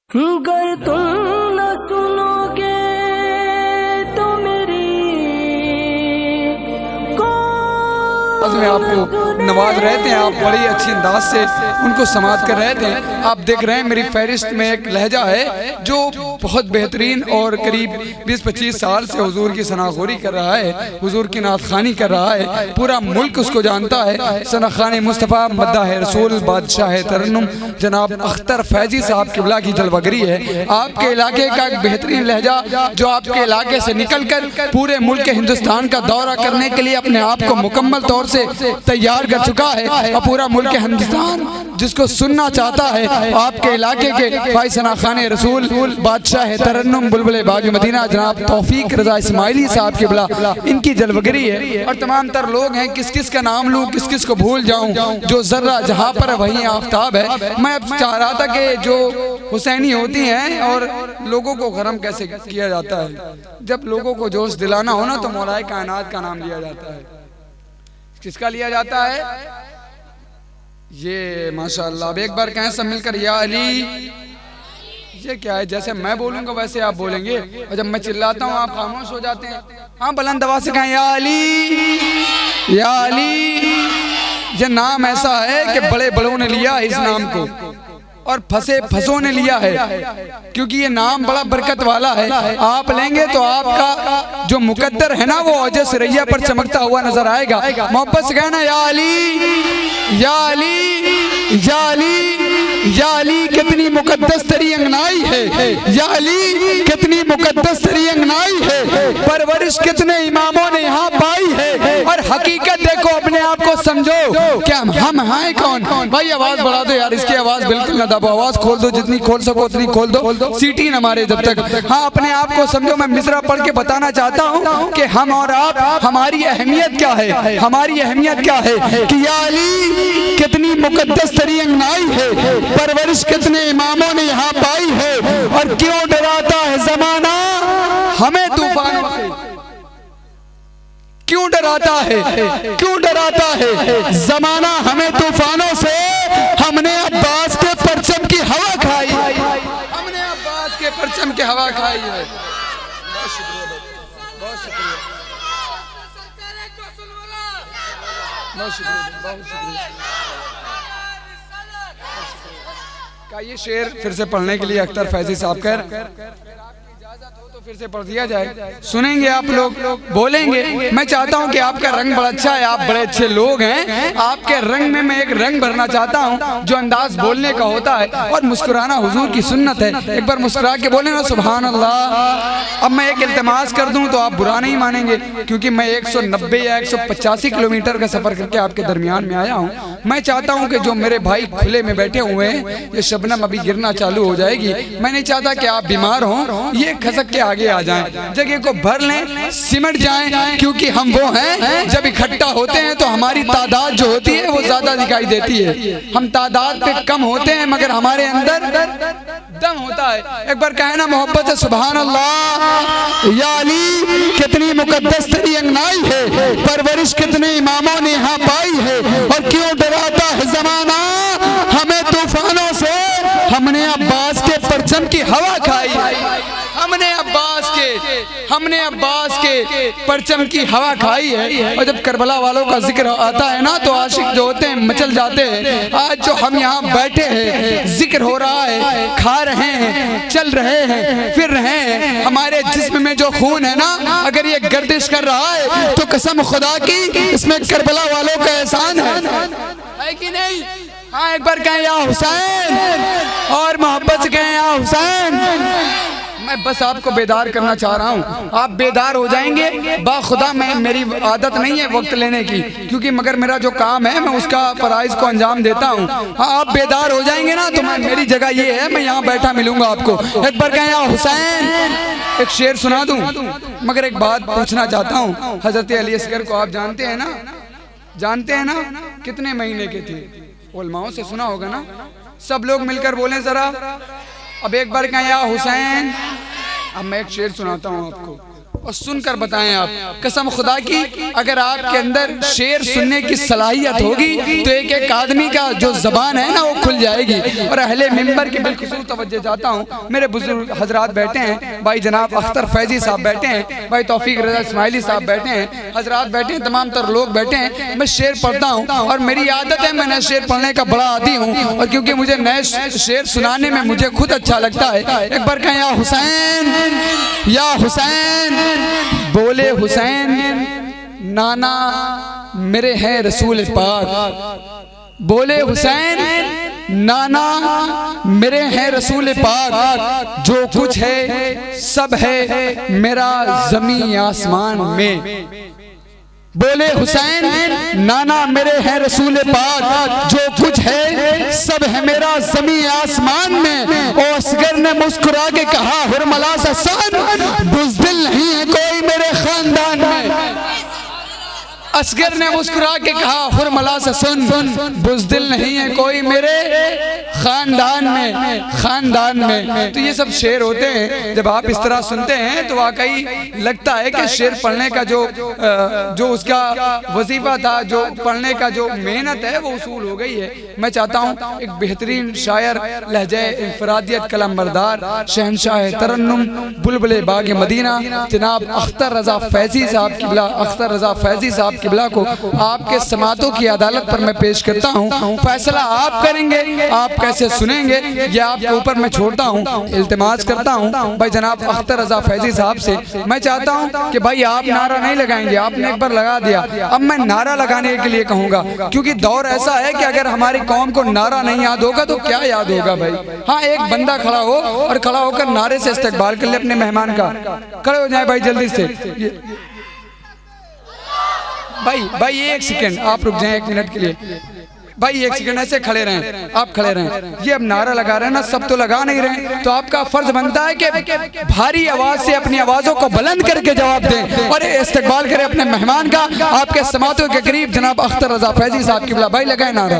गर तुम न सुनोगे तो मेरी में आपको नवाज रहे थे। आप बड़ी अच्छी अंदाज से उनको समाज कर रहे थे। आप देख रहे हैं मेरी फहरिस्त में एक लहजा है जो बहुत बेहतरीन और करीब 20-25 साल से हुजूर की सनाखोरी कर रहा है, हुजूर की नातखानी कर रहा है। पूरा मुल्क उसको जानता है। सनाखान मुस्तफ़ा मद्दाह रसूल बादशाह तरन्नुम जनाब अख्तर फैजी साहब किबला की जलवगरी है। आपके इलाके का एक बेहतरीन लहजा जो आपके इलाके से निकल कर पूरे मुल्क हिंदुस्तान का दौरा करने के लिए अपने आप को मुकम्मल तौर से तैयार कर चुका है और पूरा मुल्क हिंदुस्तान जिसको सुनना चाहता है आपके इलाके के भाई सनाखान रसूल बादशाह तरन्नुम बुलबुल बाग मदीना जनाब तौफीक रजा इस्माइली साहब किबला इनकी जलवगरी है। और तमाम तर लोग हैं, किस किस का नाम लूँ किस किस को भूल जाऊँ। जो जर्रा जहाँ पर है वहीं आफ्ताब है। मैं अब चाह रहा था कि जो हुसैनी होती हैं और लोगों को गरम कैसे किया जाता है, जब लोगों को जोश दिलाना हो ना तो मौलाए कायनात का नाम लिया जाता है। किसका लिया जाता है? ये माशाअल्लाह। अब एक बार कहें सब मिलकर या अली। ये क्या है? जैसे मैं बोलूंगा वैसे आप बोलेंगे और जब मैं चिल्लाता हूँ आप खामोश हो जाते हैं। हाँ बुलंद आवाज से कहें या अली या अली। ये नाम ऐसा है कि बड़े बड़ों ने लिया इस नाम को और फंसे फंसों ने लिया है, क्योंकि ये नाम बड़ा बरकत वाला है। आप लेंगे तो आपका जो मुकद्दर है ना वो औजे सरैया पर चमकता हुआ नजर आएगा। मोहब्बत से कहना या अली या अली या अली या अली। कितनी मुकद्दस तरी अंगनाई है या अली, कितनी मुकद्दस तरी अंगनाई है। परवरिश कितने इमामों ने यहाँ पाई है और हकीकत देखो, अपने आप को समझो क्या हम हैं कौन। भाई आवाज बढ़ा दो यार, इसकी आवाज बिल्कुल ना दबो, आवाज खोल दो, जितनी खोल सको उतनी खोल दो, सीटी न मारे जब तक। हाँ अपने आप को समझो। मैं मिसरा पढ़ के बताना चाहता हूँ कि हम और आप, हमारी अहमियत क्या है, हमारी अहमियत क्या है कि या अली कितनी मुकद्दस तरी अंगनाई है। परवरिश कितने इमामों ने यहाँ पाई है और क्यों डराता है जमाना हमें तूफानों से। क्यों डराता है, क्यों डराता है जमाना हमें तूफानों से। हमने अब्बास के परचम की हवा खाई, हमने अब्बास के परचम की हवा खाई है। बहुत शुक्रिया, बहुत शुक्रिया, बहुत शुक्रिया, बहुत शुक्रिया। का ये शेर फिर से पढ़ने के लिए अख्तर फैजी साहब कर तो फिर से पढ़ दिया जाए, सुनेंगे आप लोग, बोलेंगे। मैं चाहता हूं कि आपका रंग बड़ा अच्छा है, आप बड़े अच्छे लोग हैं। आपके रंग में मैं एक रंग भरना चाहता हूं जो अंदाज बोलने का होता है और मुस्कुराना हुजूर की सुन्नत है। एक बार मुस्कुरा के बोले ना सुभान अल्लाह। अब मैं एक इल्तिमास कर दूं तो आप बुरा नहीं मानेंगे, क्योंकि मैं 190 या 185 किलोमीटर का सफर करके आपके दरमियान में आया हूँ। मैं चाहता हूँ कि जो मेरे भाई खुले में बैठे हुए हैं, ये शबनम अभी गिरना चालू हो जाएगी। मैं नहीं चाहता कि आप बीमार हों, ये खसक के आगे आ जाएं, जगह को भर लें, सिमट जाएं, क्योंकि हम वो हैं जब इकट्ठा होते हैं तो हमारी तादाद जो होती है वो ज्यादा दिखाई देती है। हम तादाद पे कम होते हैं मगर हमारे अंदर दम होता है। एक बार कहना मोहब्बत से सुभान अल्लाह। या अली कितनी मुकद्दस तरी अंगनाई है, परवरिश कितने इमामों ने यहाँ पाई है और क्यों डराता है जमाना हमें तूफानों से। हमने अब्बास के परचम की हवा खाई, हमने अब्बास के परचम की हवा खाई है। और जब करबला वालों का जिक्र आता है ना तो आशिक जो होते हैं मचल जाते हैं। आज जो हम यहाँ बैठे हैं, जिक्र हो रहा है, खा रहे हैं, चल रहे हैं, फिर रहे हैं, हमारे जिस्म में जो खून है ना अगर ये गर्दिश कर रहा है तो कसम खुदा की इसमें करबला वालों का एहसान है कि नहीं? हाँ एक बार कहें या हुसैन और मोहब्बत से कहें या हुसैन। मैं बस आपको बेदार करना चाह रहा हूँ, आप बेदार हो जाएंगे बाखुदा। मैं मेरी आदत नहीं है वक्त लेने की, क्योंकि मगर मेरा जो काम है मैं उसका फराइज को अंजाम देता हूँ। हाँ आप बेदार हो जाएंगे ना तो मैं, मेरी जगह ये है, मैं यहाँ बैठा मिलूंगा आपको। एक बार कहें या हुसैन। एक शेर सुना दूँ मगर एक बात पूछना चाहता हूँ। हजरत अली असगर को आप जानते हैं ना, जानते हैं ना कितने महीने के थे? उलमाओं से सुना होगा ना। सब लोग मिलकर बोलें जरा। अब एक बार कहें या हुसैन। अब मैं एक शेर सुनाता हूँ आपको। और सुनकर बताएं आप। कसम खुदा की अगर आपके अंदर शेर सुनने की सलाहियत होगी तो एक एक आदमी का जो जबान है ना वो खुल जाएगी। और अहले मिंबर की बिल्खुसूस तवज्जो चाहता हूँ, मेरे बुजुर्ग हजरात बैठे हैं, भाई जनाब अख्तर फैजी साहब बैठे हैं, भाई तौफीक रजा इस्माइली साहब बैठे हैं, हजरात बैठे हैं, तमाम तर लोग बैठे हैं। मैं शेर पढ़ता हूँ और मेरी आदत है, मैं नए शेर पढ़ने का बड़ा आदी हूँ, और क्योंकि मुझे नए शेर सुनाने में मुझे खुद अच्छा लगता है। एक बार कहें या हुसैन, या हुसैन, बोले हुसैन नाना मेरे हैं रसूल पाक, बोले हुसैन नाना मेरे हैं रसूल पाक, जो कुछ है सब है मेरा ज़मीन आसमान में। बोले हुसैन नाना मेरे हैं रसूल पाक, जो कुछ है सब है मेरा ज़मीन आसमान में। ओ असगर ने मुस्कुरा के कहा हुरमला सा सन, बुज़दिल नहीं है कोई मेरे खानदान में। असगर ने मुस्कुरा के कहा हुरमला से सुन, बुज़दिल नहीं है कोई मेरे खानदान में, खानदान में। तो ये सब शेर होते हैं, जब आप इस तरह सुनते हैं तो वाकई लगता है कि शेर पढ़ने का जो उसका वजीफा था, जो पढ़ने का जो मेहनत है वो उसूल हो गई है। मैं चाहता हूँ एक बेहतरीन शायर, लहजे इंफरादियत कलम बरदार, शहनशाह तरन्नुम बुलबुल बाग मदीना जनाब अख्तर रजा फैजी साहब किबला, अख्तर रजा फैजी साहब किबला को आपके समातों की अदालत पर मैं पेश करता हूँ। फैसला आप करेंगे, आप कैसे सुनेंगे ये आपके ऊपर मैं छोड़ता हूँ। इल्तिमास करता हूँ भाई जनाब अख्तर रजा फैजी साहब से, मैं चाहता हूँ कि भाई आप नारा नहीं लगाएंगे, आपने एक बार लगा दिया, अब मैं नारा लगाने के लिए कहूँगा, क्योंकि दौर ऐसा है कि अगर हमारी कौम को नारा नहीं याद होगा तो क्या याद होगा भाई। हाँ, एक बंदा खड़ा हो और खड़ा होकर नारे से इस्तकबाल कर ले अपने मेहमान का। खड़े हो जाए भाई जल्दी से। भाई एक सेकंड आप रुक जाएं, 1 मिनट के लिए भाई, 1 सेकंड ऐसे खड़े रहें, आप खड़े रहें। ये अब नारा लगा रहे हैं ना, सब तो लगा नहीं रहे, तो आपका फर्ज बनता है कि भारी आवाज से अपनी आवाजों को बुलंद करके जवाब दें और इस्तकबाल करें अपने मेहमान का। आपके समातों के करीब जनाब अख्तर रजा फैजी साहब किबला, भाई लगाए नारा।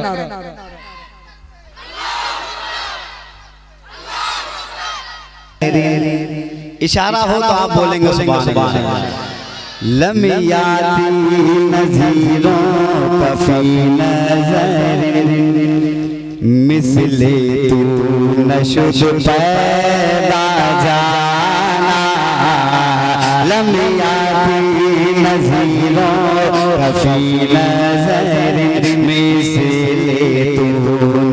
इशारा हो तो आप बोलेंगे सुभान अल्लाह। लमियाती नज़ीरों कफ़ी नज़र, मिसले तू नशुद पैदा जाना। लमियाती नज़ीरों कफ़ी नज़र, मिसले तू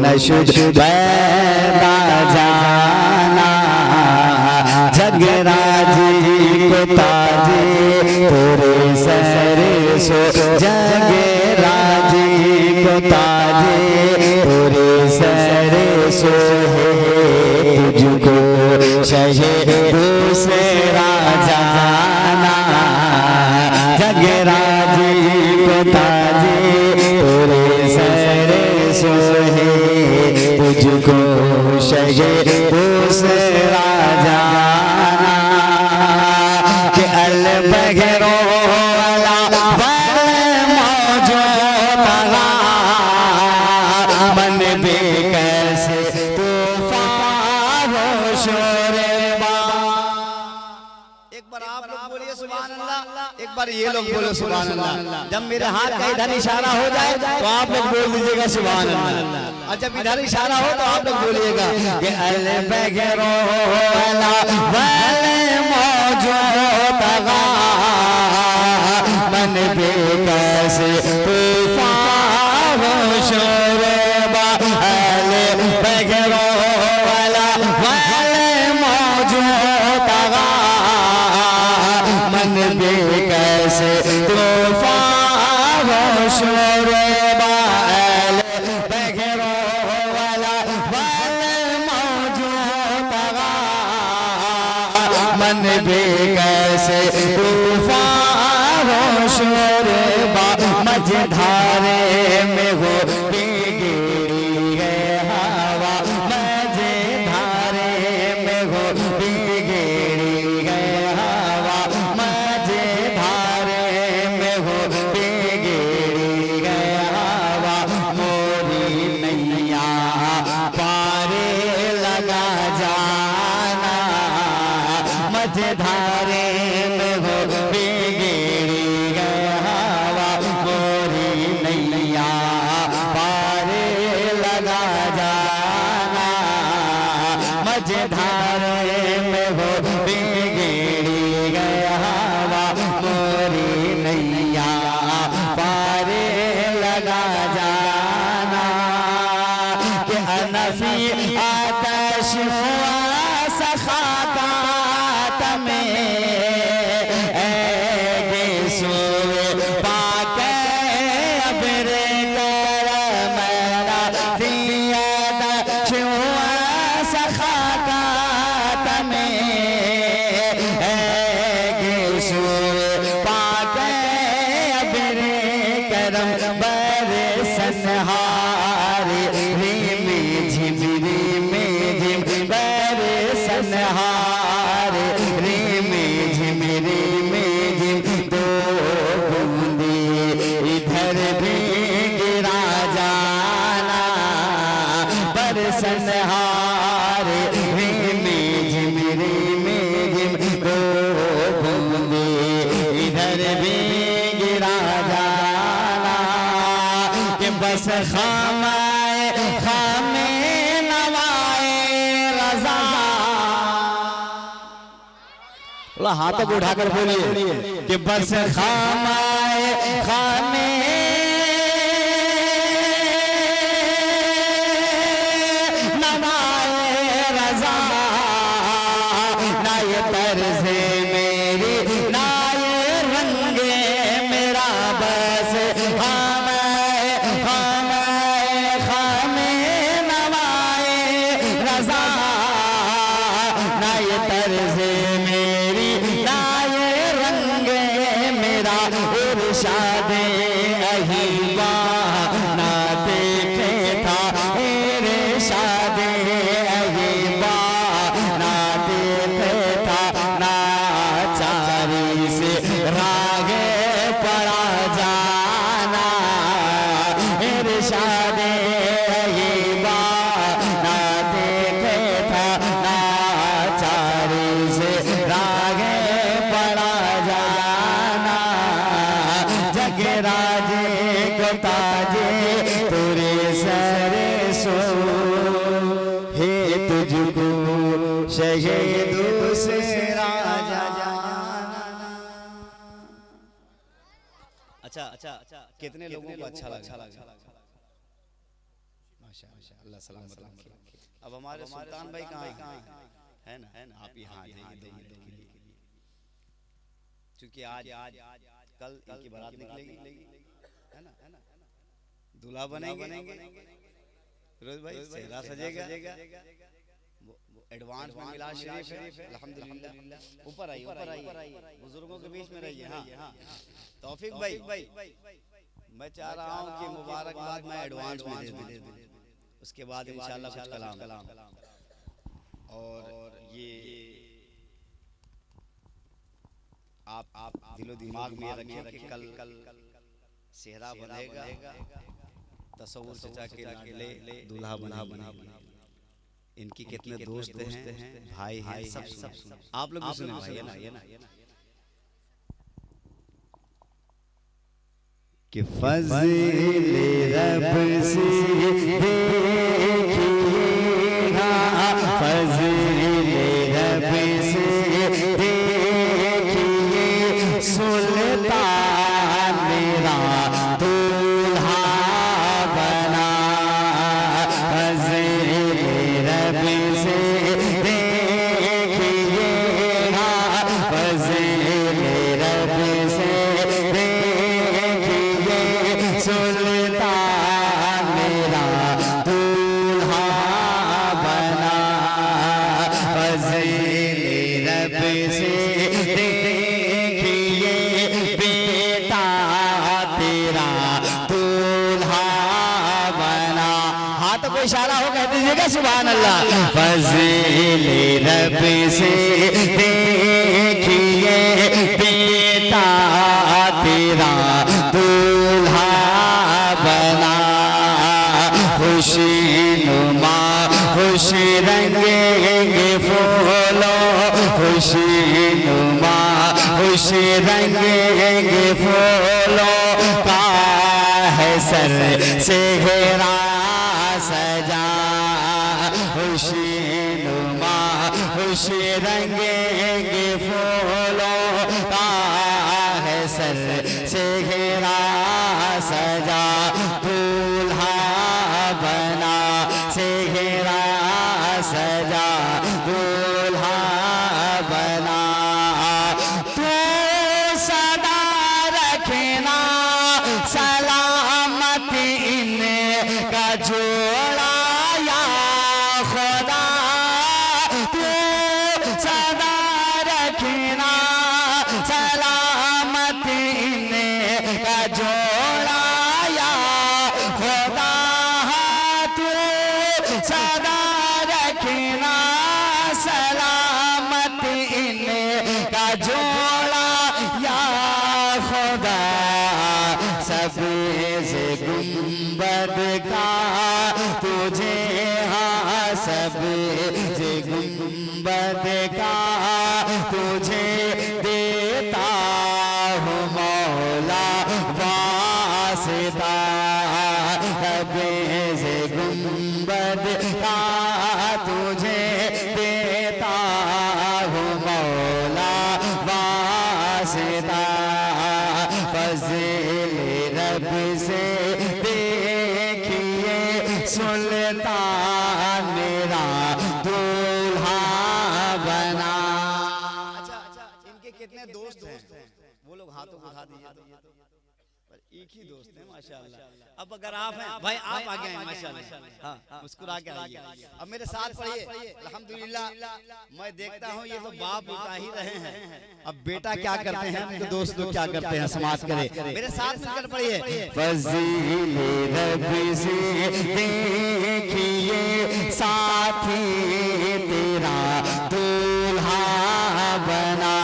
नशुद पैदा जाना। जगराजी को ताजे तेरे सर सो, जगराजी को ताजे तेरे सर सो, तुझको शहे दूसरा जाना। जगराजी को ताजे तेरे सर सो, तुझको शहे दूसरा जाना। कि अल बगैरो मन बे कैसे तूफान हो शोरे बा। एक बार आप लोग बोलिए सुभान अल्लाह, एक बार ये लोग बोलो सुभान अल्लाह। जब मेरे हाथ का इधर इशारा हो जाए तो आप लोग बोल दीजिएगा सुभान अल्लाह, और जब इधर इशारा हो तो आप लोग बोलिएगा कि अल बगैरो मन बे कैसे तूफान हो शोरे बा। अले बगैरो वाला वाले मौजूद मन बे कैसे तूफान हो शोरे बा। अले बगैरो वाला वाले मौजूद मन बे कैसे तूफान हो शोरे बा। मझधारे में हो भीगी है हवा, मझधारे में हो भीगी है हवा, मझधारे में हो भीगी है हवा। मोरी नैया पारे लगा जाना, मझधारे में हो धारे में हो बिगड़ी गया मोरी नैया पारे लगा जाना कि अनफी आतश हुआ सखाकात में गिसो पाके अबरे कर मेरा दिया हुआ सखाकात में गिसो पाके अबरे करम बरसन हारे रिमी झिम बरसन हारे रिमी झिम दो बूंदे इधर भी गिरा जाना बरसन हारे रिमी झिम दो बूंदे इधर भी गिरा जाना कि बस खामे नवाए रजा। थोड़ा हाथ को उठाकर बोलिए कि बस खामे नवाए रजा ना ये तर्ज़े मेरी ना ये रंगे मेरा बस खामे नवाए रजा ना ये तर्ज़े मेरी ना ये रंगे मेरा इरशादे अहीबा ना देखे था इरशादे अहीबा ना देखे था ना चारी से रागे पड़ा जाना इरशादे अहीबा ना देखे था ना चारी से रागे पड़ा जाना जगराजे को ताजे तुरे सरे सो हे तुझको शहीदों से राजा जाना। अच्छा कितने लोगों को अच्छा लगा माशाअल्लाह अल्लाह सलामत रखे। अब हमारे सुल्तान भाई कहाँ है ना आप यहाँ आ जाइए 2 मिनट के लिए क्योंकि आज कल इनकी बारात निकलेगी है ना दूल्हा बनेंगे फिरोज भाई चेहरा सजेगा एडवांस में मिलाद शरीफ है अल्हम्दुलिल्लाह। ऊपर आइए बुजुर्गों के बीच में रहिए। हाँ तौफीक भाई मैं चाह रहा हूँ कि मुबारकबाद मैं एडवांस में दे दूं उसके बाद इंशाल्लाह कुछ कलाम और ये आप दिलो दिमाग में रखें कि कल सेहरा बनेगा तसव्वुर चचा के लाडले दूल्हा बना इनकी कितने दोस्त हैं भाई हैं सब आप लोग सुने भाई है ना कि फज़ल रब से देखिएगा फज़ल रब से देखिए सुल्तान मेरा दूल्हा बना फज़ल रब से देखिएगा फज़ल रब से सुल्तान मेरा दूल्हा बना फज़ल रब से देखिए बेटा तेरा दूल्हा बना। हाथ को इशारा हो कह दीजिएगा सुभान अल्लाह। फज़ल रब से देखिए बेटा तेरा दूल्हा बना खुशी नुमा खुशी रंगेंगे फूलों खुशी नुमा खुशी रंगेंगे फूलों का है सर से घेरा सजा खुशी नुमा खुश रंगेंगे फूलों का है सर से घेरा सजा दूल्हा बना से घेरा सजा दूल्हा बना तू सदा रखना सलामत इनका जोड़ा या खुदा तू सदा रखना सलामत इनका जोड़ा या खुदा तू सदा रखना सलामत इनका जोड़ा या खुदा सब्ज़ गुंबद का तुझे हाँ सब्ज़ गुंबद का तुझे देता हूँ मौला वास्ता सब्ज़ गुंबद का तुझे देता हूँ मौला वास्ता फज़ल रब से देखिए सुल्तान मेरा दूल्हा बना। अच्छा इनके कितने दोस्त हैं वो लोग हाथों को उठा दीजिए पर एक ही दोस्त है माशाल्लाह। अब अगर आप हैं भाई आप आगे हैं माशाल्लाह हाँ मुस्कुरा के आइए। अब मेरे साथ पढ़िए अल्हम्दुलिल्लाह मैं देखता हूँ ये तो बाप उठा ही रहे हैं अब बेटा क्या करते हैं तो दोस्त लोग क्या करते हैं समाज करे मेरे साथ मिलकर पढ़िए फज़ील रब से देखिए साथी तेरा दूल्हा बना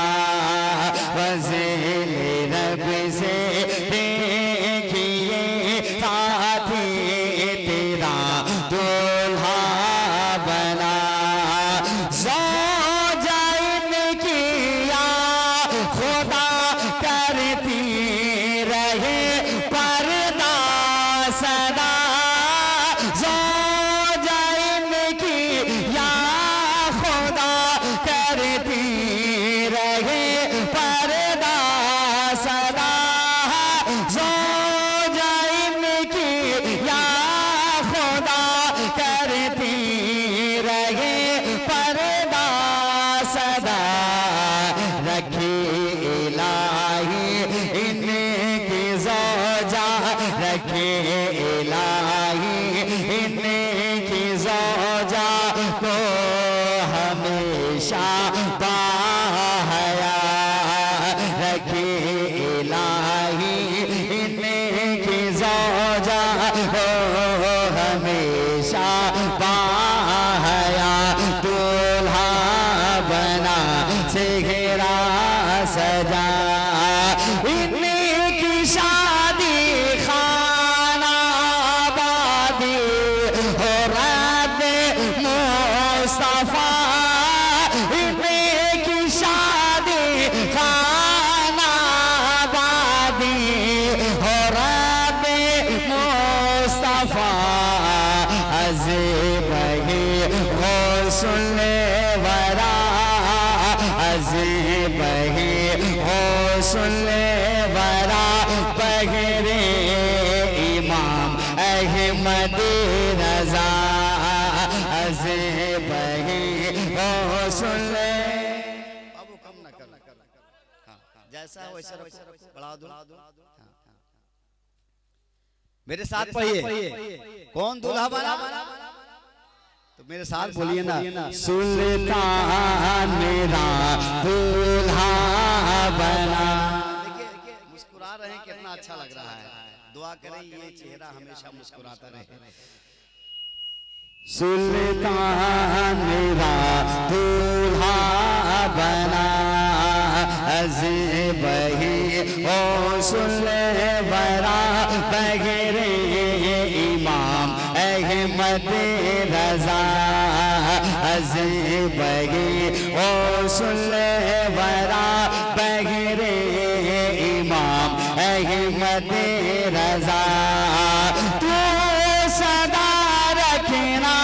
फज़ील रब से देखिए साथी तेरा दूल्हा बना ज़ौजाइन किया खुदा करती रहे पर्दा सदा ज़ौजाइन किया खुदा करती रहे पर्दा सदा ज़ौजाइन किया खुदा करती रहे पर्दा सदा रखे इलाही इनकी ज़ौजा रखे इलाही इनकी ज़ौजा को हमेशा बाहया रखे इलाही इनकी ज़ौजा को हमेशा बाहया दूल्हा बना से घेरा सजा इनकी शादी खाना आबादी हो रब मुस्तफा इनकी शादी खाना आबादी हो रब मुस्तफा अज़ीब ही गौसुल वरा अज़ीब ही गौसुल वरा बगरे इमाम अहमद रज़ा अज़ीब ही गौसुल अब वो कम ना कर जैसा वैसा बढ़ा दो मेरे साथ पढ़िए कौन दूल्हा बना तो मेरे साथ बोलिए ना सुल्तान मेरा दूल्हा बना। देखिए मुस्कुरा रहे हैं कितना अच्छा लग रहा है दुआ करें ये चेहरा हमेशा मुस्कुराता रहे। सुल्तान मेरा दूल्हा बना अज़ीब ही गौसुल वरा बगरे इमाम अहमद रज़ा अज़ीब ही गौसुल वरा बगरे इमाम अहमद रज़ा तू सदा रखना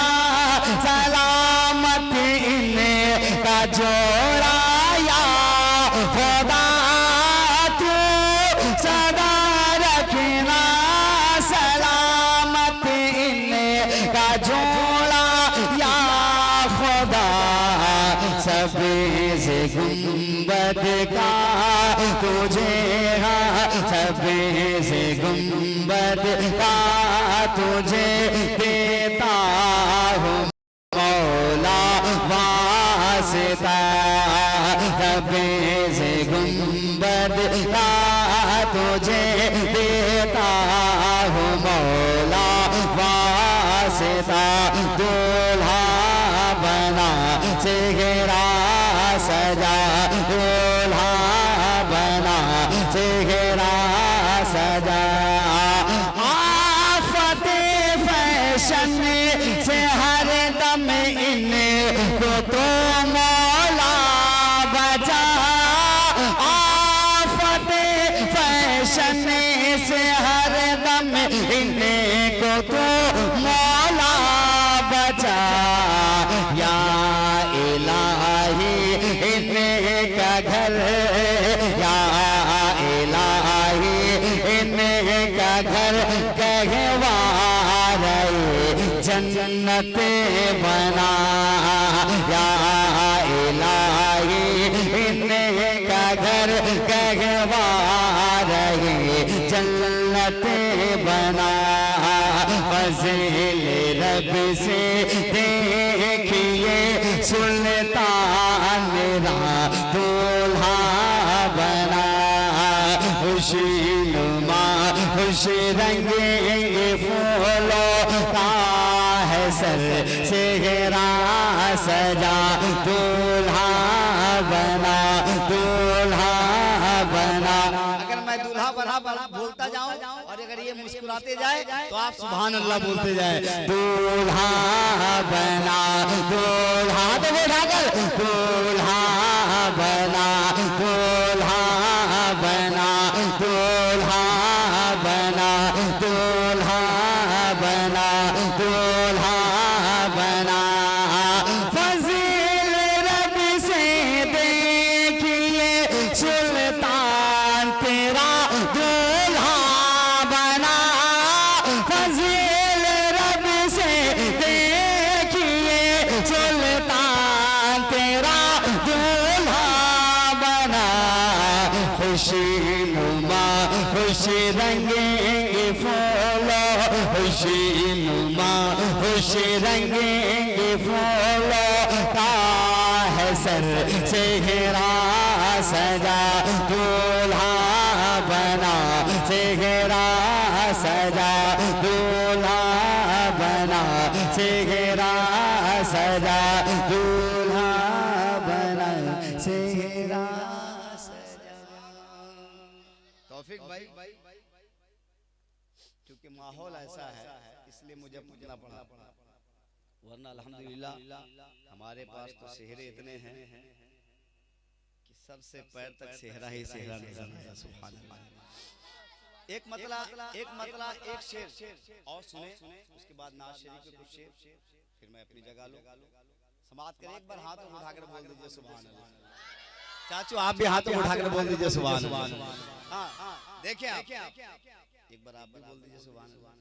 सलामत इनका जोड़ा या खुदा तू सदा रखना सलामत इनका जोड़ा या खुदा सबसे गुंबद का तुझे सबसे गुंबद का तुझे देता हूँ मौला वास्ता सबसे गुंबद का तुझे देता हूँ मौला वास्ता दूल्हा बना चेहरा सजा दूल्हा बना चेहरा सजा आफते फैशन से हर दम इनको तो मौला बचा आफते फैशन से हर दम इनको तो मौला बचा या इलाही इनका घर या इलाही इनका घर कहवा रहे जन्नत बना या इलाही इनका घर कहवा रहे जन्नत बना फज़िल रब से देखिए सुल्तान मेरा दूल्हा बना खुशीनुमा खुश रंगे फूलों का है सर सेहरा सजा दूल्हा बना दूल्हा बना अगर मैं दूल्हा बना बोलता जाऊं और अगर ये मुस्कुराते जाए तो आप सुभान अल्लाह बोलते जाए दूल्हा बना दूल्हा तो बैठाकर दूल्हा बना दूल्हा बना दूल्हा बना दूल्हा बना दूल्हा बना फज़िल रब से देखिए सुल्तान तेरा दूल्हा बना फज़िल रब से देखिए सुल्तान तेरा दूल्हा बना खुशीनुमा खुश रंगे फूलों खुशीनुमा खुश रंगे फूलों का है सर सेहरा सजा दूल्हा बना सेहरा सजा दूल्हा बना सेहरा सजा दूल्हा बना सेहरा सजा तौफीक भाई क्योंकि माहौल ऐसा है इसलिए मुझे पूछना पड़ा वरना अल्हम्दुलिल्लाह हमारे पास तो सेहरे इतने हैं कि सर से पैर तक सेहरा ही सेहरा नजर आया सुभान अल्लाह एक मतला एक शेर और सुने उसके बाद नाज शरीफ के कुछ शेर फिर मैं अपनी जगह लूं समाप्त करें एक बार हाथ उठाकर बोल दीजिए सुभान अल्लाह चाचू आप भी हाथ उठाकर बोल दीजिए सुभान अल्लाह हां देखिए आप एक बार आप भी बोल दीजिए सुभान अल्लाह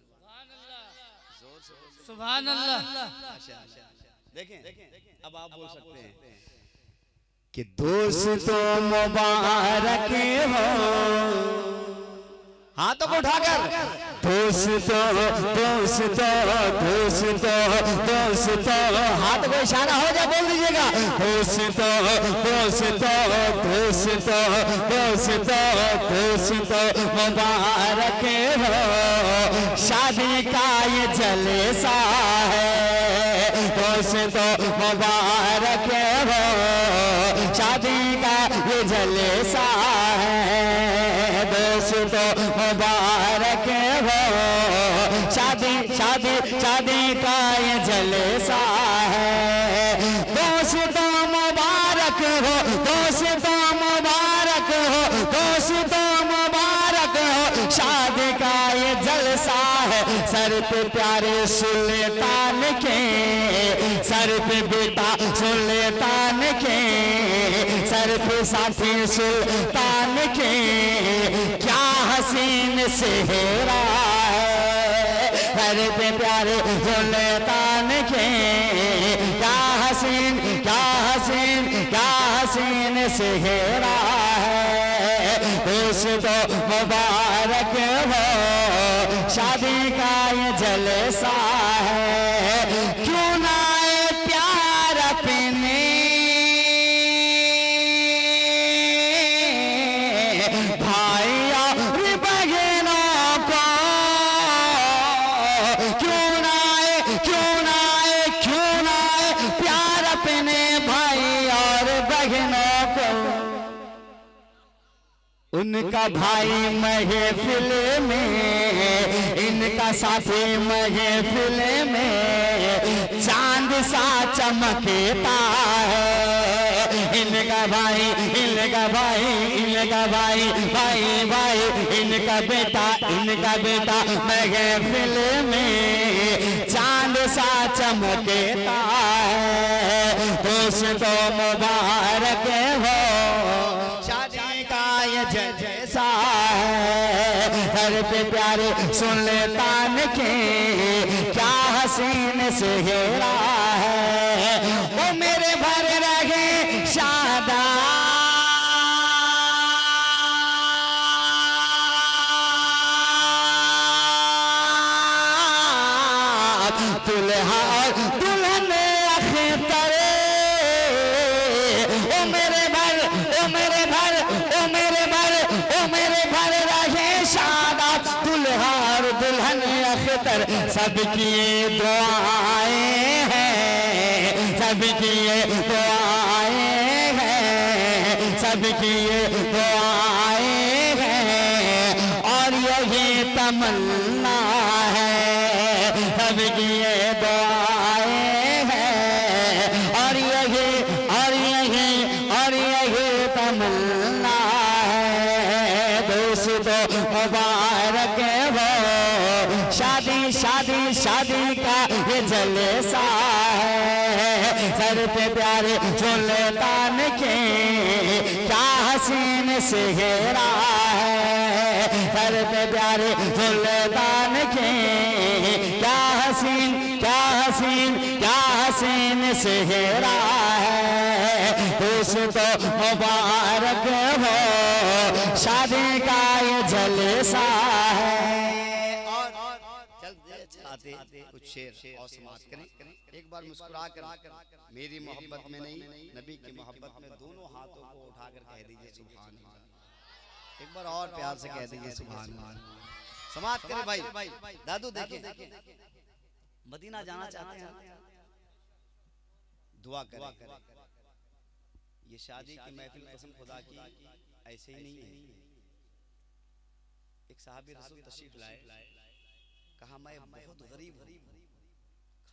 जोर से सुभान अल्लाह। देखें अब आप बोल सकते हैं कि दोस्तों मुबारक हो हाथों को उठाकर दोस्तों दोस्तों दोस्तों दोस्तों हाथ को इशारा हो जाए बोल दीजिएगा दोस्तों दोस्तों दोस्तों दोस्तों दोस्तों मुबारक हो शादी का ये जलसा है दोस्तों मुबारक हो शादी का ये जलसा है दोस्तों मुबारक हो शादी शादी शादी का ये जलसा है दोस्तों मुबारक हो दोस्तों मुबारक हो दोस्तों मुबारक हो शादी का ये जलसा है सर पे प्यारे सुल्तान के सर पे बेटा सुल्तान के सर पे साथी सुल्तान के क्या हसीन सेहरा है, सर पे प्यारे सुल्तान के क्या हसीन क्या हसीन क्या हसीन सेहरा है। उसको मुबारक हो शादी का ये जलसा है, क्यों ना आए प्यार अपने भाई और बहनों को, क्यों ना आए क्यों ना आए क्यों ना आए प्यार अपने भाई और बहनों को। उनका भाई महफिल में, इनका साथी महफिल में चांद सा चमकता है। इनका भाई इनका भाई इनका भाई भाई भाई इनका बेटा महफिल में चांद सा चमकता है। दोस्तों मुबारक हो शादी का ये जैसा है, घर पे प्यारे सुल्तान के क्या हसीन सेहरा है। वो मेरे भर रहे शादा दुल्हा और दुल्हन अख्तर, ओ मेरे भर ओ मेरे भर ओ मेरे भर ओ मेरे भर रहे शादा दुल्हा और दुल्हन अख्तर। सबकी ये दुआएं हैं, सबकी ये दुआएं हैं, सबकी ये दुआएं हैं और यही तमन्ना है। सबकी ये दुआएं हैं और यही तमन्ना है। दोस्तों मुबारक हो शादी शादी शादी का ये जलसा है। सर पे प्यारे सुल्तान के क्या हसीन सेहरा है, सर पे प्यारे सुल्तान के क्या हसीन क्या हसीन क्या हसीन सेहरा है। दोस्तों मुबारक हो शादी का ये जलसा है। और चलते कुछ शेर और समाप्त करें। एक बार मुस्कुरा कर मेरी मोहब्बत में नहीं नबी की मोहब्बत में दोनों हाथों को उठाकर कह दीजिए सुभान अल्लाह। एक बार और प्यार से कह दीजिए सुभान अल्लाह। समाप्त करें भाई। दादू देखिए मदीना जाना चाहते हैं, दुआ करें। ये शादी की महफिल कसम खुदा की ऐसे ही नहीं है। एक साहबी रसूल तशरीफ लाए, कहा मैं बहुत गरीब हूँ,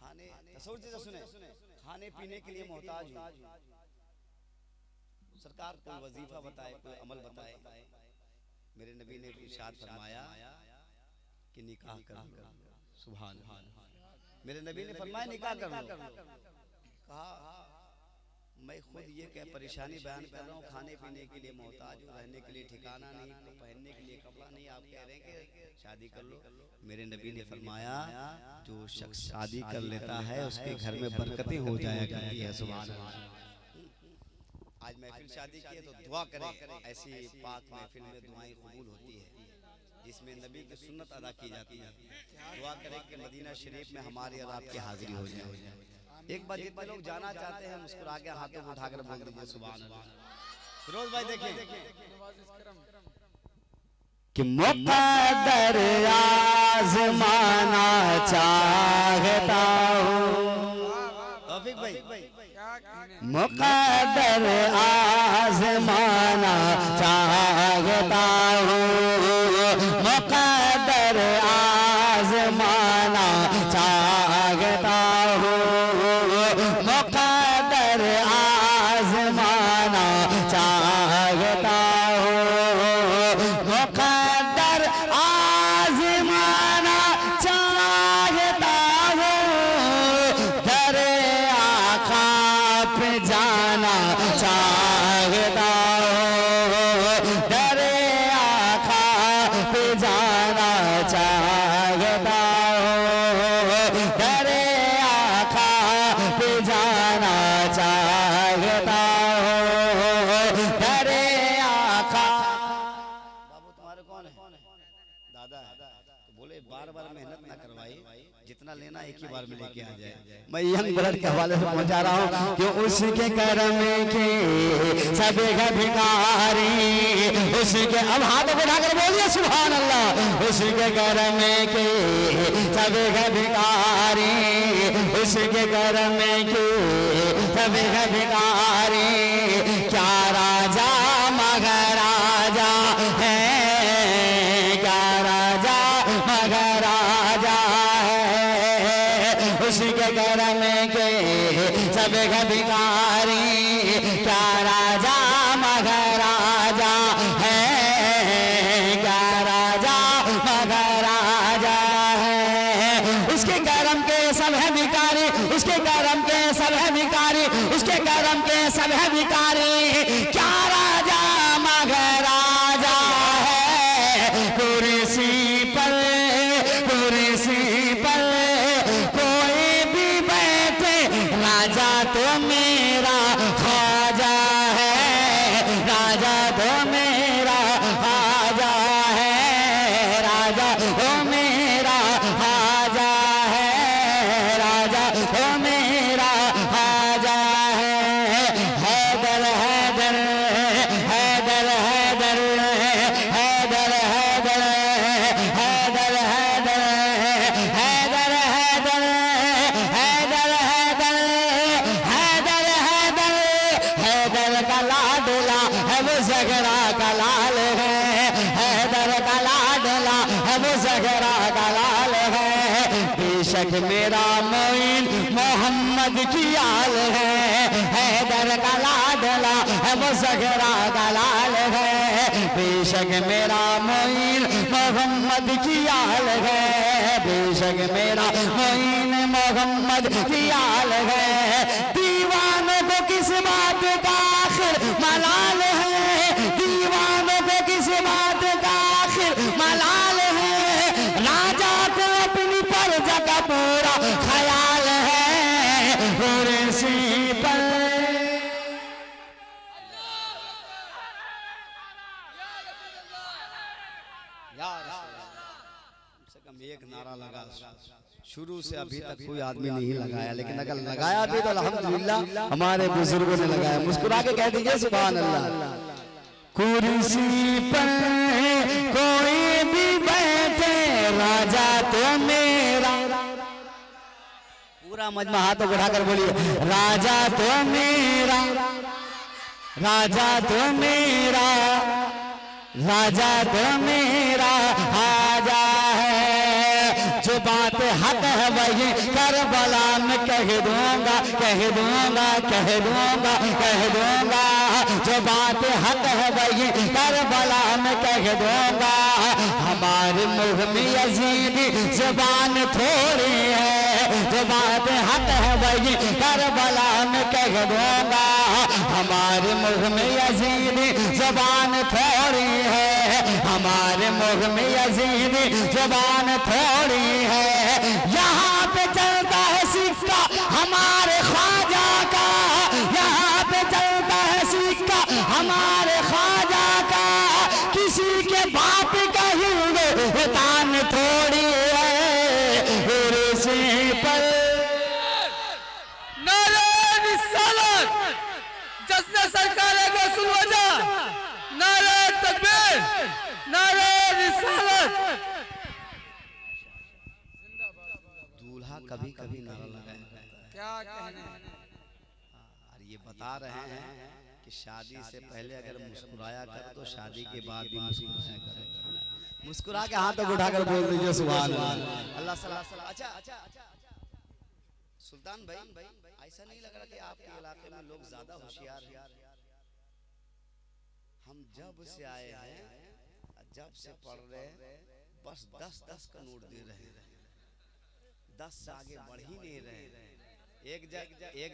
खाने सुने खाने पीने के लिए मोहताज हूँ, सरकार कोई वजीफा बताए कोई अमल बताए। मेरे नबी ने इरशाद फरमाया कि निकाह कर लो। सुभान अल्लाह। मेरे नबी ने फरमाया निकाह कर लो। कहा मैं खुद ये क्या परेशानी बयान कर रहा हूँ, खाने पीने के लिए मोहताज हूँ, रहने के लिए ठिकाना नहीं, पहनने के लिए कपड़ा नहीं, आप कह रहे हैं कि शादी कर लो। मेरे नबी ने फरमाया जो शख्स शादी कर लेता है उसके घर में बरकतें हो जाया करती है। सुभान अल्लाह। आज महफिल शादी की है तो दुआ करें, ऐसी पाक महफिल में दुआएं कबूल होती है जिसमें नबी की सुन्नत अदा की जाती है। दुआ करें कि मदीना शरीफ में हमारी और आपकी हाजिरी हो जाए। एक बार जितने लोग जाना चाहते हैं मुस्कुरा के हाथों को उठाकर बोल दीजिए सुभान अल्लाह। फिरोज भाई देखें कि मुक़द्दर आज़माना चाहता हूँ। तौफीक भाई मुक़द्दर आज़माना चाहता हूँ, मुक़द्दर आज़माना चाहता हूँ, मुक़द्दर आज़माना चाहता हूँ, मुक़द्दर आज़माना चाहता हूँ, दर आका पे जाना चाहता बार बार मेहनत ना करवाए, जितना लेना एक ही बार में लेके आ जाए। मैं यंग ब्लड के हवाले से पहुंचा रहा हूँ कि उसके करम के सब भिखारी, उसके, अब हाथ उठाकर बोलिए सुभान अल्लाह, उसके करम के सब भिखारी, उसके करम के सब भिखारी, क्या राजा महाराजा है, क्या राजा महाराजा है, उसके करम के सब भिखारी, क्या राजा महाराजा है, क्या राजा महाराजा है, उसके करम के सब है भिखारी, उसके करम के सब है भिखारी, उसके करम के सब है भिखारी, क्या राजा महाराजा है, कुर्सी पर, कुर्सी पर कोई भी बैठे, राजा तो मेरा ख्वाजा है, राजा तो मेरा ख्वाजा है, राजा तो मेरा ख्वाजा है, राजा तो मेरा ख्वाजा है, हैदर हैदर हैदर हैदर हैदर हैदर हैदर हैदर हैदर हैदर हैदर हैदर हैदर हैदर का लाडला है वो ज़गरा का लाल है, हैदर का लाडला है वो ज़गरा का लाल है, बेशक मेरा मोइन मोहम्मद की आल है, हैदर का लाडला है वो ज़गरा का लाल है, बेशक मेरा मोइन मोहम्मद की आल है, बेशक मेरा मोइन मोहम्मद की आल है, दीवानों को किस बात का आखिर मलाल है, दीवानों को किस बात का आखिर मलाल है, राजा को अपनी प्रजा का पूरा ख्याल है, कुर्सी पर, कम से कम एक नारा लगा, शुरू से अभी तक कोई आदमी नहीं लगाया, लेकिन अगर लगाया भी तो अल्हम्दुलिल्लाह हमारे बुजुर्गों ने लगाया। मुस्कुरा के कह दीजिए सुभान अल्लाह। कुर्सी पर कोई भी बैठे, राजा तो मेरा, पूरा मजमा हाथ उठाकर बोलिए, राजा तो मेरा, राजा तो मेरा, राजा तो मेरा हाजा है, जो बात हक है वही करबला में कह दूंगा, कह दूंगा, कह दूंगा, कह दूंगा, जो बात हक है वही करबला में कह दूंगा, हमारे मुँह में यजीदी जुबान थोड़ी है, जो बात हक है वही करबला में कह दूंगा, हमारे मुँह में यजीदी जुबान थोड़ी है, हमारे मुँह में यजीदी जुबान थोड़ी है, यहाँ पे चलता है सिक्का हमारे ख्वाजा का, यहाँ पे चलता है सिक्का हमारे ख्वाजा का, किसी के बाप का हिंदुस्तान थोड़ी है, कुर्सी पर नारे रिसालत, जश्न सरकार रसूल वजह, नारे तकबीर, नारे रिसालत। दूल्हा कभी कभी नारा लगाया, क्या कहने, और ये बता रहे हैं कि शादी से पहले अगर मुस्कुराया कर तो शादी के बाद भी मुस्कुराया कर, मुस्कुरा के हाथ उठाकर बोल दीजिए सुभान अल्लाह। अल्लाह सलाह। अच्छा सुल्तान भाई, ऐसा नहीं लग रहा कि आपके इलाके में लोग ज्यादा होशियार हैं? हम जब से आए हैं, जब से पढ़ रहे हैं, बस 10-10 का नोट दे रहे हैं, 10 से आगे बढ़ ही नहीं रहे। एक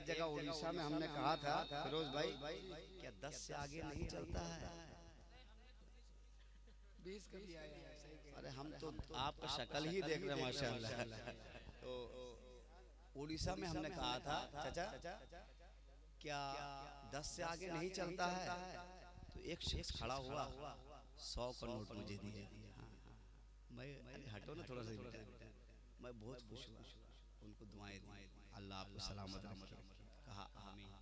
जगह उड़ीसा में हमने कहा था फिरोज भाई, क्या 10 से आगे नहीं चलता है? 20 कभी आया है, अरे हम तो आपका शक्ल ही देख रहे हैं माशाल्लाह। तो उड़ीसा में हमने कहा था चाचा क्या 10 से आगे नहीं चलता है? तो एक शख्स खड़ा हुआ, 100 का नोट मुझे दिए, मैं अरे हटो ना थोड़ा सा बेटा, मैं बहुत खुश हुआ, उनको दुआएं दी, अल्लाह आपको सलामत रखे, कहा आमीन।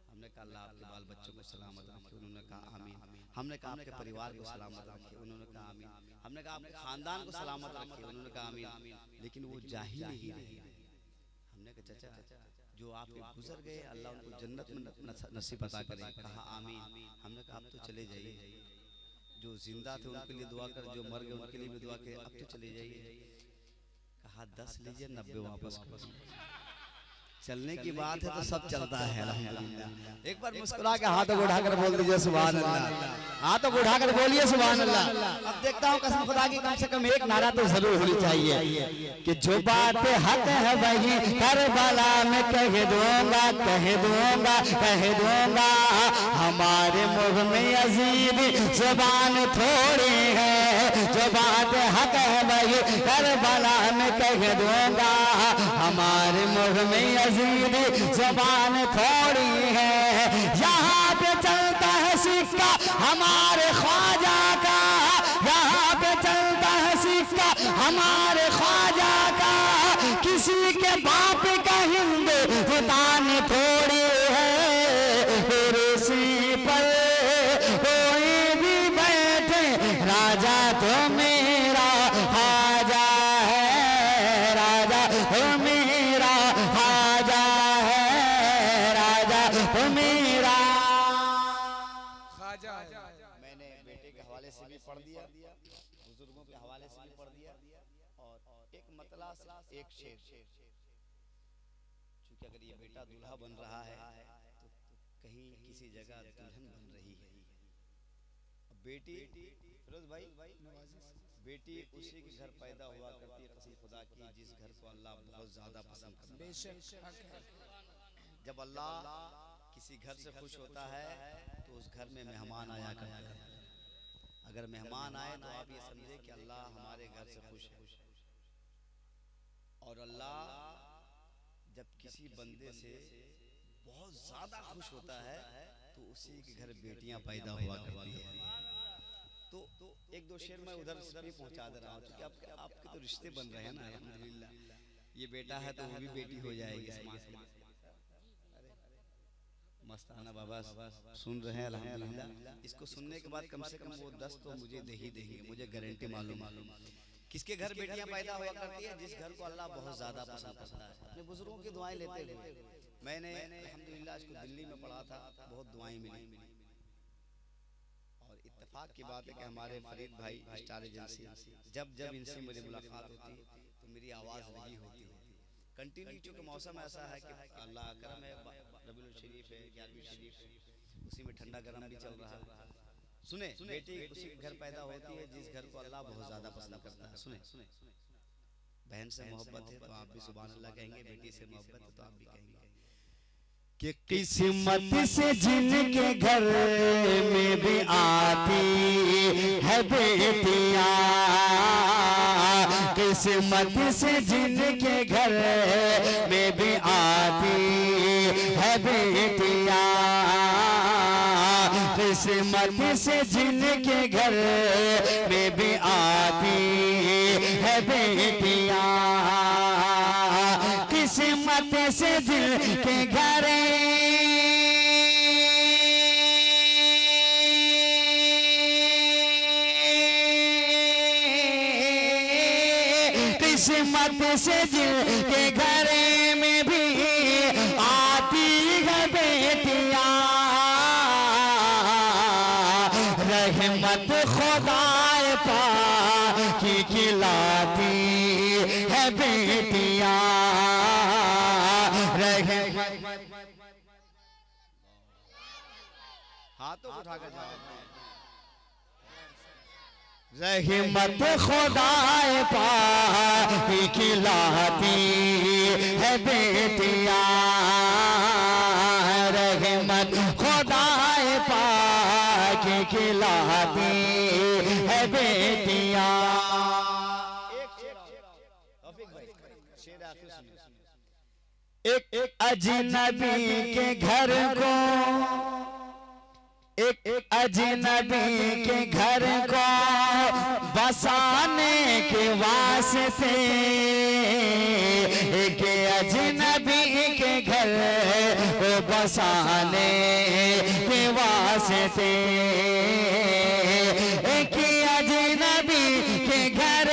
हमने कहा अल्लाह आपके बाल बच्चों को सलामत रखे, उन्होंने कहा आमीन। हमने कहा आपके परिवार को सलामत रखे, उन्होंने कहा आमीन। हमने कहा आपके खानदान को सलामत रखे, उन्होंने कहा आमीन। लेकिन वो जा ही नहीं रहे। हमने कहा चाचा जो आपके गुजर गए अल्लाह उनको जन्नत में नसीब अता करे, कहा आमीन। हमने कहा अब तो चले जाइए, जो जिंदा थे उनके लिए दुआ कर, जो मर गए उनके लिए भी दुआ कर, अब तो चले जाइए। कहा 10 लीजिए 90 वापस कर। चलने की बात है तो सब चलता है अल्हम्दुलिल्लाह। एक बार मुस्कुरा के हाथों को उठाकर बोल दीजिए सुभान अल्लाह, हाथों को उठाकर बोलिए सुभान अल्लाह। अब देखता हूँ कसम खुदा की कम से कम एक नारा तो जरूर होनी चाहिए कि जो बात हक है वही करबला में कह दूंगा, कह दूंगा, कह दूंगा। हमारे मुंह में अजीब जुबान थोड़ी है, जो बात हक है वही करबला में कह दूंगा। हमारे मुंह में अजीब जुबान थोड़ी है, यहाँ पे चलता है सिक्का हमारे ख्वाजा का, यहाँ पे चलता है सिक्का हमारे ख्वाजा का। किसी के बाप का हिंदुस्तान थोड़ी है, कुर्सी पर कोई भी बैठे राजा तो मेरा ख्वाजा है, राजा तो मेरा ख्वाजा है, राजा तो मेरा ख्वाजा है। मैंने बेटे के हवाले से भी पढ़ दिया, बुजुर्गों के हवाले से भी पढ़ दिया, और एक मतला एक शेर। क्योंकि अगर ये बेटा दूल्हा बन रहा है तो कहीं किसी जगह दुल्हन बन रही है। अब बेटी फिरोज भाई, बेटी उसी के घर पैदा हुआ करती है, कसम खुदा की, जिस घर को अल्लाह बहुत ज्यादा पसंद करता है। जब अल्लाह किसी घर से खुश होता है तो उस घर में मेहमान आया करता है। अगर मेहमान आए तो आप ये समझे कि अल्लाह हमारे घर से खुश है। और अल्लाह जब किसी बंदे से बहुत ज्यादा खुश होता है तो उसी के घर बेटियां पैदा हुआ करती है। तो एक दो शेर मैं उधर से पहुंचा दे रहा हूँ, क्योंकि आपके तो रिश्ते बन रहे हैं ना अल्हम्दुलिल्लाह। ये बेटा है तो वो भी बेटी हो जाएगी समाज में। मस्ताना बाबा सुन रहे हैं अल्हम्दुलिल्लाह। इसको सुनने के बाद कम से कम वो 10 तो मुझे दे ही देंगे, मुझे गारंटी मालूम। किसके घर बेटियां पैदा हुआ करती है? जिस घर को अल्लाह बहुत ज्यादा पसंद करता है। अपने बुजुर्गों की दुआएं लेते हुए मैंने अल्हम्दुलिल्लाह इसको दिल्ली में पढ़ा था, बहुत दुआएं मिली। और इत्तेफाक की बात है कि हमारे फरीद भाई स्टार एजेंसी, जब जब इनसे मेरी मुलाकात होती तो मेरी आवाज़ लगी होती है कंटिन्यू। चूँकि मौसम ऐसा है कि अल्लाह करम है, रबीउल शरीफ है, 11वीं शरीफ है, उसी में ठंडा गर्म भी चल रहा है। सुने, बेटी उसी के घर पैदा होती है जिस घर को अल्लाह बहुत ज्यादा पसंद करता है। सुने, बहन से मोहब्बत है तो आप भी सुभान अल्लाह कहेंगे, बेटी से मोहब्बत है तो आप भी कहेंगे कि किस्मत से जिनके घर में भी आती है बेटियां, किस्मत से जिनके घर में भी आती है बेटियां, किस्मत से जिनके घर में भी आती है बेटियां, किस्मत से जिनके घर किस्मत से जिनके घर में भी आती है बेटियां, रहमत खुदाए पाक की खिलाती है बेटियां, रहमत। हाथों को उठाकर रहमत खुदाए पाक की खिलाती है बेटियां, रहमत खुदाए पाक की खिलाती है बेटियां। एक अजनबी के घर को, एक अजनबी के घर को बसाने के वास्ते एक अजनबी के घर को बसाने के वास्ते एक अजनबी के घर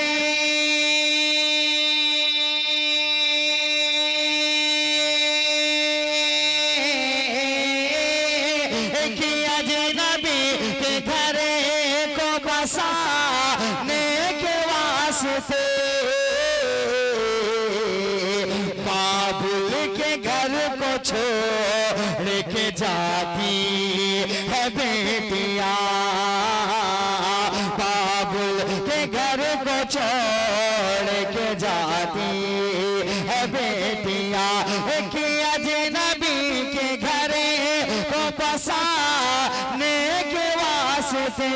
बसाने के वास्ते बाबुल के घर को छोड़ के जाती है बेटियां, बाबुल के घर को छोड़ के जाती है बेटियां, कि अजनबी के घर को बसाने के वास्ते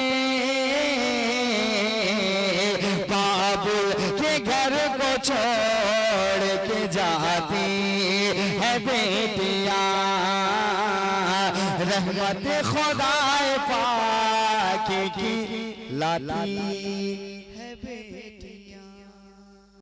बाबुल के घर को छोड़ के जाती है बेटियां। रहमत खुदाए पाक की लाती